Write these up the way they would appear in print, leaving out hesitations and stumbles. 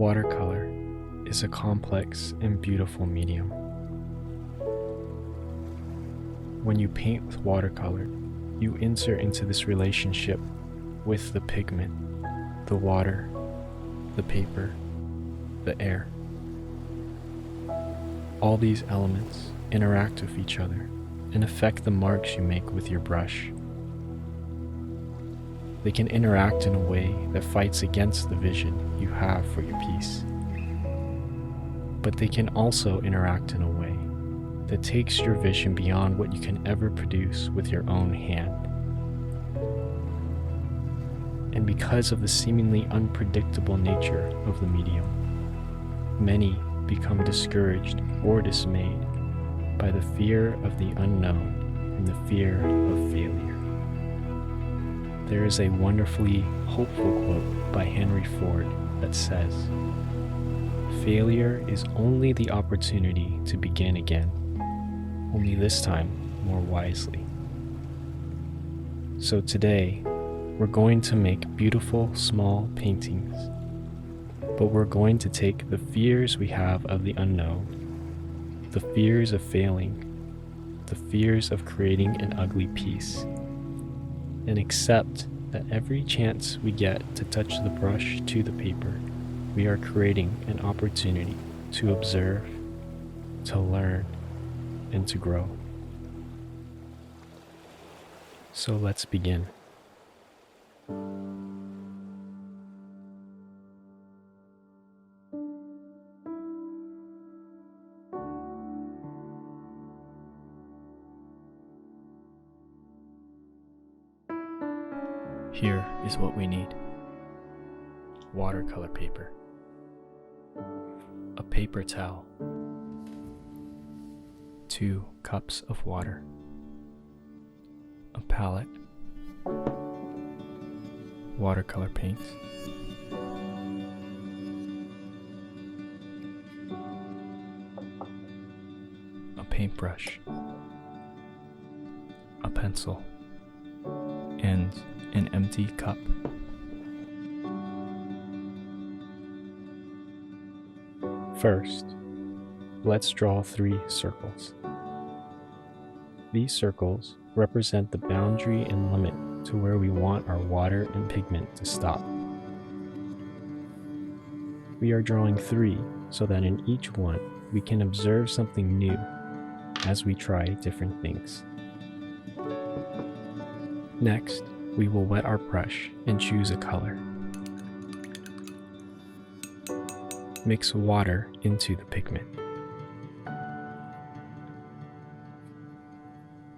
Watercolor is a complex and beautiful medium. When you paint with watercolor, you enter into this relationship with the pigment, the water, the paper, the air. All these elements interact with each other and affect the marks you make with your brush. They can interact in a way that fights against the vision you have for your piece. But they can also interact in a way that takes your vision beyond what you can ever produce with your own hand. And because of the seemingly unpredictable nature of the medium, many become discouraged or dismayed by the fear of the unknown and the fear of failure. There is a wonderfully hopeful quote by Henry Ford that says, "Failure is only the opportunity to begin again, only this time more wisely." So today, we're going to make beautiful small paintings, but we're going to take the fears we have of the unknown, the fears of failing, the fears of creating an ugly piece, and accept that every chance we get to touch the brush to the paper, we are creating an opportunity to observe, to learn, and to grow. So let's begin. Here is what we need: watercolor paper, a paper towel, 2 cups of water, a palette, watercolor paints, a paintbrush, a pencil, and an empty cup. First, let's draw 3 circles. These circles represent the boundary and limit to where we want our water and pigment to stop. We are drawing 3 so that in each one we can observe something new as we try different things. Next, we will wet our brush and choose a color. Mix water into the pigment.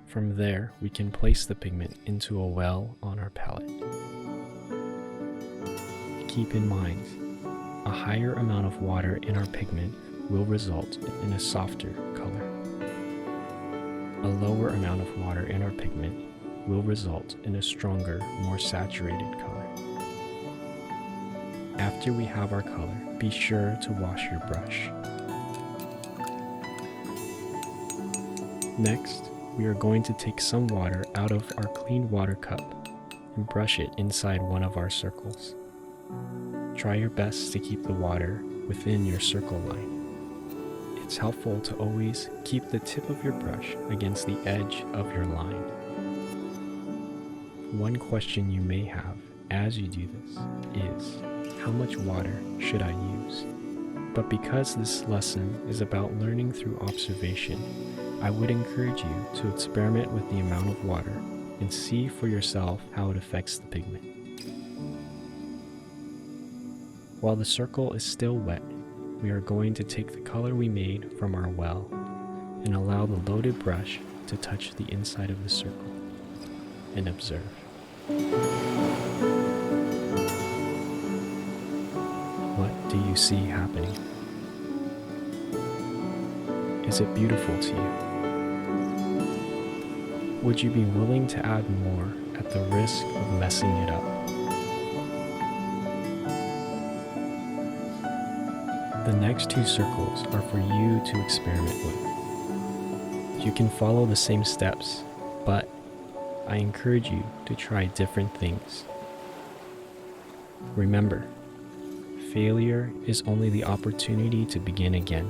From there, we can place the pigment into a well on our palette. Keep in mind, a higher amount of water in our pigment will result in a softer color. A lower amount of water in our pigment will result in a stronger, more saturated color. After we have our color, be sure to wash your brush. Next, we are going to take some water out of our clean water cup and brush it inside one of our circles. Try your best to keep the water within your circle line. It's helpful to always keep the tip of your brush against the edge of your line. One question you may have as you do this is, how much water should I use? But because this lesson is about learning through observation, I would encourage you to experiment with the amount of water and see for yourself how it affects the pigment. While the circle is still wet, we are going to take the color we made from our well and allow the loaded brush to touch the inside of the circle and observe. What do you see happening? Is it beautiful to you? Would you be willing to add more at the risk of messing it up? The next 2 circles are for you to experiment with. You can follow the same steps, but I encourage you to try different things. Remember, failure is only the opportunity to begin again,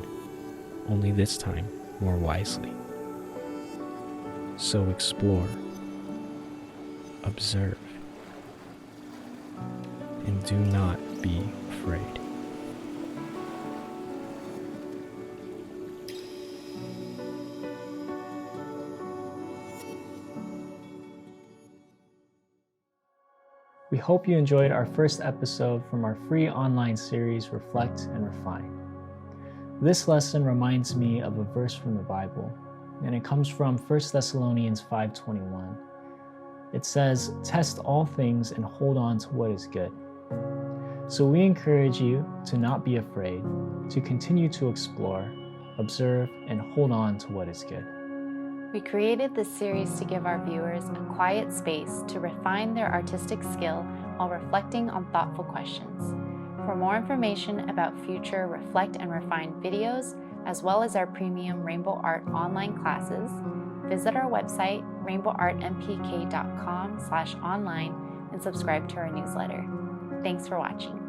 only this time more wisely. So explore, observe, and do not be afraid. We hope you enjoyed our first episode from our free online series, Reflect and Refine. This lesson reminds me of a verse from the Bible, and it comes from 1 Thessalonians 5:21. It says, "Test all things and hold on to what is good." So we encourage you to not be afraid, to continue to explore, observe, and hold on to what is good. We created this series to give our viewers a quiet space to refine their artistic skill while reflecting on thoughtful questions. For more information about future Reflect and Refine videos, as well as our premium Rainbow Art online classes, visit our website, rainbowartmpk.com/online, and subscribe to our newsletter. Thanks for watching.